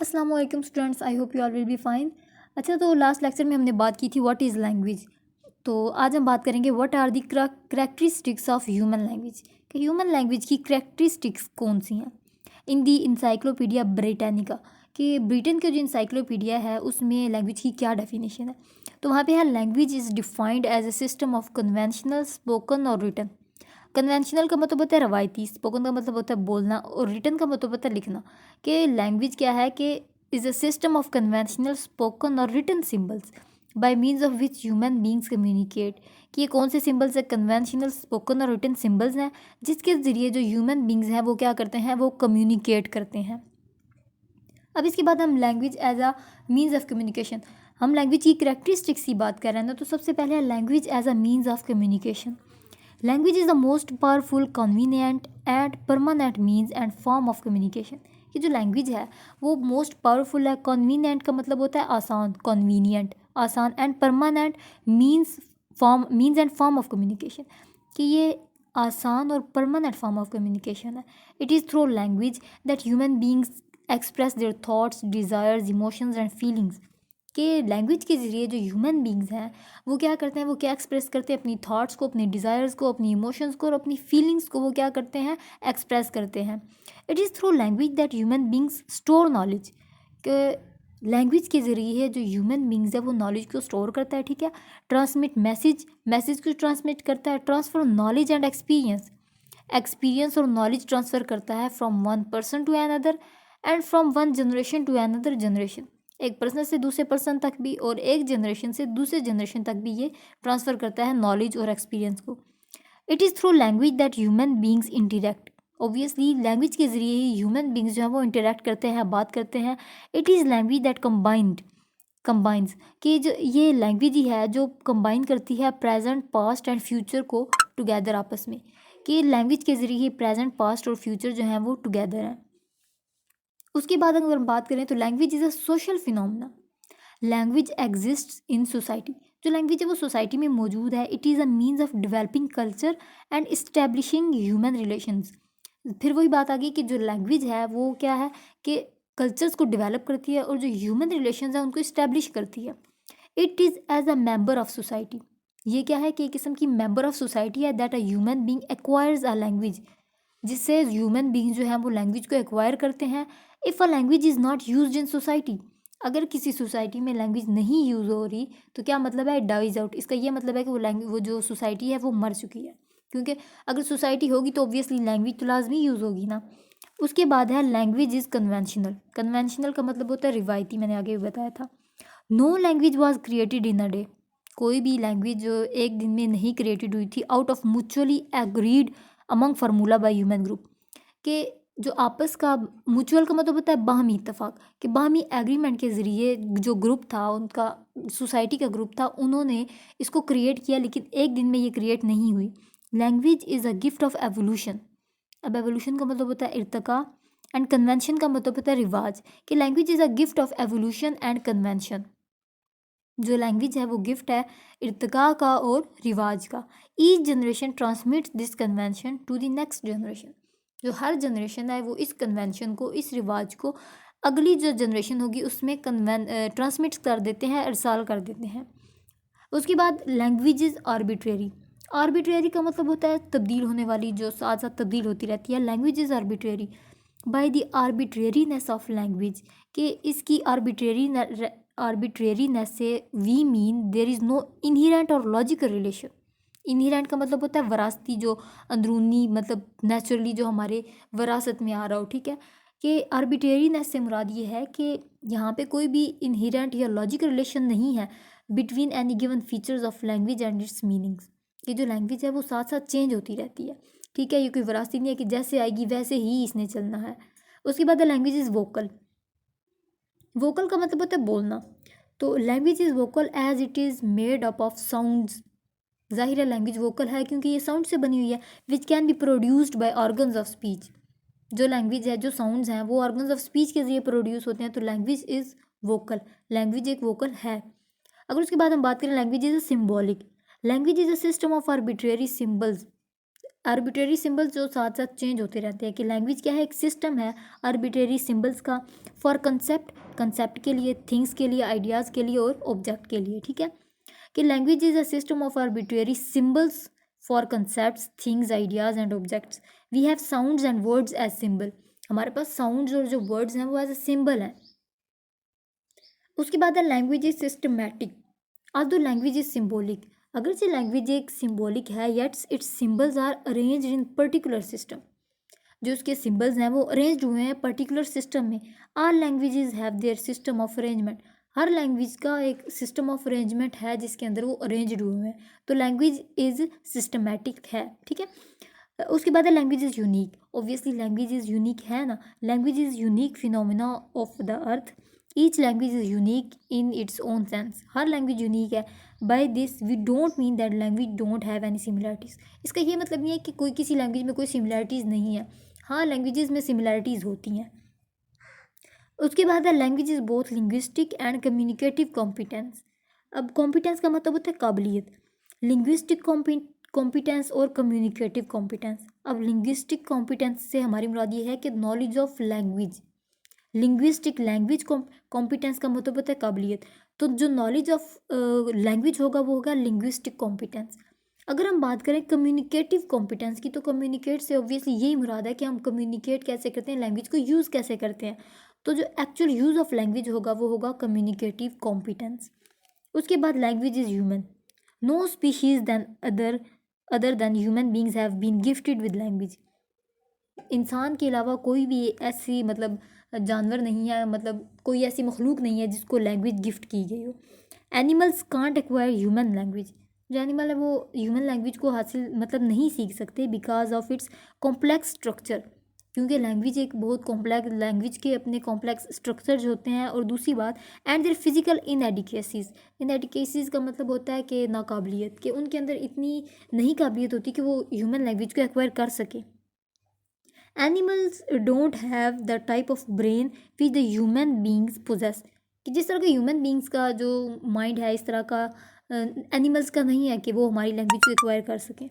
अस्सलाम वालेकुम students, I hope you all will be fine. अच्छा, तो लास्ट लेक्चर में हमने बात की थी व्हाट इज़ लैंग्वेज। तो आज हम बात करेंगे what are the characteristics of human language, कि ह्यूमन लैंग्वेज की करेक्टरिस्टिक्स कौन सी हैं। इन दी इंसाइक्लोपीडिया ब्रिटानिका, कि ब्रिटेन का जो इंसाइक्लोपीडिया है उसमें लैंग्वेज की क्या डेफिनेशन है। तो वहाँ पे है language is defined as a system of conventional spoken और रिटन। कन्वेंशनल का मतलब होता है रवायती, स्पोकन का मतलब होता है बोलना, और रिटन का मतलब होता है लिखना। कि लैंग्वेज क्या है कि is a system of conventional spoken और written symbols by means of which human beings communicate. कि ये कौन से सिम्बल्स है, कन्वेंशनल स्पोकन और रिटन सिम्बल्स हैं जिसके ज़रिए जो ह्यूमन बींग्स हैं वो क्या करते हैं, वो कम्युनिकेट करते हैं। अब इसके बाद हम language as a means of communication, हम लैंग्वेज की करेक्टरिस्टिक्स की बात कर रहे हैं ना। तो सबसे पहले है language as a means of communication. Language is the most powerful convenient and permanent means and form of communication. कि जो लैंग्वेज है वो मोस्ट पावरफुल है। कन्वीनियंट का मतलब होता है आसान, कन्वीनियंट आसान, and permanent means and form of communication, कि ये आसान और परमानेंट फॉर्म ऑफ कम्युनिकेशन है। It is through language that human beings express their thoughts, desires, emotions and feelings. कि लैंग्वेज के ज़रिए जो ह्यूमन बींग्स हैं वो क्या करते हैं, वो क्या एक्सप्रेस करते हैं, अपनी थॉट्स को, अपनी डिज़ायर्स को, अपनी इमोशंस को और अपनी फीलिंग्स को वो क्या करते हैं, एक्सप्रेस करते हैं। It is through language that human beings store knowledge. कि लैंग्वेज के ज़रिए जो ह्यूमन बींग्स है वो नॉलेज को स्टोर करता है, ठीक है। ट्रांसमिट मैसेज को ट्रांसमिट करता है। ट्रांसफर नॉलेज एंड एक्सपीरियंस और नॉलेज ट्रांसफ़र करता है from one person to another and from one generation to another generation. एक पर्सन से दूसरे पर्सन तक भी और एक जनरेशन से दूसरे जनरेशन तक भी ये ट्रांसफ़र करता है नॉलेज और एक्सपीरियंस को। It is through language that human beings interact. Obviously language के ज़रिए ही ह्यूमन बींग्स जो है वो इंटरेक्ट करते हैं, बात करते हैं। It is language that combines, कि जो ये लैंग्वेज ही है जो कंबाइन करती है प्रेजेंट, पास्ट एंड फ्यूचर को टुगेदर आपस में। कि लैंग्वेज के ज़रिए प्रेजेंट, पास्ट और फ्यूचर जो हैं वो टुगेदर हैं। उसके बाद अगर हम बात करें तो language is a social phenomena. Language exist in society. जो लैंग्वेज है वो सोसाइटी में मौजूद है। It is a means of developing culture and establishing human relations. फिर वही बात आ गई कि जो लैंग्वेज है वो क्या है, कि कल्चर्स को डेवलप करती है और जो ह्यूमन रिलेशंस हैं उनको इस्टेब्लिश करती है। It is as a member of society. ये क्या है कि एक किस्म की मेंबर ऑफ सोसाइटी है that a human being acquires a language, जिससे ह्यूमन बींग जो है वो लैंग्वेज को एक्वायर करते हैं। If a language is not used in society, अगर किसी सोसाइटी में लैंग्वेज नहीं यूज़ हो रही तो क्या मतलब है, डाइज आउट। इसका ये मतलब है कि वो जो सोसाइटी है वो मर चुकी है, क्योंकि अगर सोसाइटी होगी तो ऑब्वियसली लैंग्वेज तो लाजमी यूज़ होगी ना। उसके बाद है लैंग्वेज इज़ कन्वेंशनल। कन्वेंशनल का मतलब होता है रिवायती, मैंने आगे भी बताया था। No language was created in a day. कोई भी लैंग्वेज जो एक दिन में नहीं क्रिएटेड हुई थी out of mutually agreed among formula by human group. के जो आपस का म्यूचुअल का मतलब होता है बाहमी इत्तेफाक, कि बाहमी एग्रीमेंट के ज़रिए जो ग्रुप था उनका, सोसाइटी का ग्रुप था, उन्होंने इसको क्रिएट किया, लेकिन एक दिन में ये क्रिएट नहीं हुई। Language is a gift of evolution. अब एवोल्यूशन का मतलब होता है इर्तका, एंड कन्वेंशन का मतलब होता है रिवाज। कि language is a gift of evolution and convention. जो लैंग्वेज है वो गिफ्ट है इर्तका का और रिवाज का। Each generation transmits this convention to the next generation. जो हर जनरेशन है वो इस कन्वेंशन को, इस रिवाज को अगली जो जनरेशन होगी उसमें ट्रांसमिट कर देते हैं, इरसाल कर देते हैं। उसके बाद लैंग्वेज इज़ आर्बिट्रेरी। आर्बिट्रेरी का मतलब होता है तब्दील होने वाली, जो साथ साथ तब्दील होती रहती है। Language is arbitrary by the arbitrariness of language. कि इसकी आर्बिट्रेरीनेस से we mean there is no inherent और लॉजिकल रिलेशन। इनहेरेंट का मतलब होता है वरासती, जो अंदरूनी, मतलब नेचुरली जो हमारे वरासत में आ रहा हो, ठीक है। कि आर्बिट्रेरीनेस से मुराद ये है कि यहाँ पे कोई भी इनहेरेंट या लॉजिकल रिलेशन नहीं है between any given features of language and it's meanings. ये जो लैंग्वेज है वो साथ साथ चेंज होती रहती है, ठीक है। ये कोई विरासती नहीं है कि जैसे आएगी वैसे ही इसने चलना है। उसके बाद लैंग्वेज इज़ वोकल। वोकल का मतलब होता है बोलना। तो language is vocal as it is made up of sounds. जाहिर है लैंग्वेज वोकल है क्योंकि ये साउंड से बनी हुई है। Which can be produced by organs of speech. जो लैंग्वेज है, जो साउंड्स हैं वो ऑर्गन्स ऑफ स्पीच के जरिए प्रोड्यूस होते हैं। तो लैंग्वेज इज़ वोकल, लैंग्वेज एक वोकल है। अगर उसके बाद हम बात करें language is symbolic. Language is a system of arbitrary symbols arbitrary symbols जो साथ साथ चेंज होते रहते हैं, कि लैंग्वेज क्या है, एक सिस्टम है आर्बिट्रेरी सिंबल्स का, फॉर कंसेप्ट के लिए, थिंग्स के लिए, आइडियाज़ के लिए और ऑब्जेक्ट के लिए, ठीक है। कि language is a system of arbitrary symbols for concept, things, ideas and objects. We have sounds and words as symbol. हमारे पास साउंड्स और जो वर्ड्स हैं वो एज अ सिंबल हैं। उसके बाद है लैंग्वेज इज सिस्टमैटिक, आज दो लैंग्वेज इज सिम्बोलिक। अगर जो लैंग्वेज एक सिम्बोलिक है, yet its symbols are arrange in particular system, जो उसके सिम्बल्स हैं वो अरेंज हुए हैं पर्टिकुलर सिस्टम में। All languages have their system of arrangement, हर लैंग्वेज का एक सिस्टम ऑफ अरेंजमेंट है जिसके अंदर वो अरेंज्ड हुए हैं, तो लैंग्वेज इज सिस्टमैटिक है, ठीक है। उसके बाद है language is unique, obviously language is unique है ना, language is unique phenomena of the earth, each language is unique in its own sense, हर लैंग्वेज यूनिक है। By this we don't mean that language don't have any similarities, इसका ये मतलब नहीं है कि कोई किसी लैंग्वेज में कोई सिमिलैरिटीज़ नहीं है, हाँ लैंग्वेजेस में सिमिलैरिटीज़ होती हैं। उसके बाद है language is both linguistic and communicative competence. अब कॉम्पिटेंस का मतलब होता है काबिलियत, लिंग्विस्टिक कॉम्पिटेंस और कम्युनिकेटिव कॉम्पिटेंस। अब लिंग्विस्टिक कॉम्पिटेंस से हमारी मुराद ये है कि knowledge of language, linguistic language competence का मतलब होता है काबिलियत, तो जो नॉलेज ऑफ लैंग्वेज होगा वो होगा लिंग्विस्टिक कॉम्पिटेंस। अगर हम बात करें कम्युनिकेटिव कॉम्पिटेंस की, तो कम्युनिकेट से ऑब्वियसली यही मुराद है कि हम कम्युनिकेट कैसे करते हैं, लैंग्वेज को यूज़ कैसे करते हैं, तो जो एक्चुअल यूज़ ऑफ लैंग्वेज होगा वो होगा कम्युनिकेटिव कॉम्पिटेंस। उसके बाद language is human, no species than other than human beings have been gifted with language, इंसान के अलावा कोई भी ऐसी मतलब जानवर नहीं है, मतलब कोई ऐसी मखलूक नहीं है जिसको लैंग्वेज गिफ्ट की गई हो। Animals can't acquire human language, जो एनिमल है वो ह्यूमन लैंग्वेज को हासिल मतलब नहीं सीख सकते because of its complex structure, क्योंकि लैंग्वेज एक बहुत कॉम्प्लेक्स, लैंग्वेज के अपने कॉम्प्लेक्स स्ट्रक्चर्स होते हैं। और दूसरी बात, एंड देयर फिजिकल इनएडिकेसीज का मतलब होता है कि नाकाबिलियत, कि उनके अंदर इतनी नहीं काबिलियत होती कि वो ह्यूमन लैंग्वेज को एक्वायर कर सके। Animals don't have the type of brain which the human beings possess, कि जिस तरह का ह्यूमन बींग्स का जो माइंड है, इस तरह का एनिमल्स का नहीं है कि वो हमारी लैंग्वेज को एक्वायर कर सकें।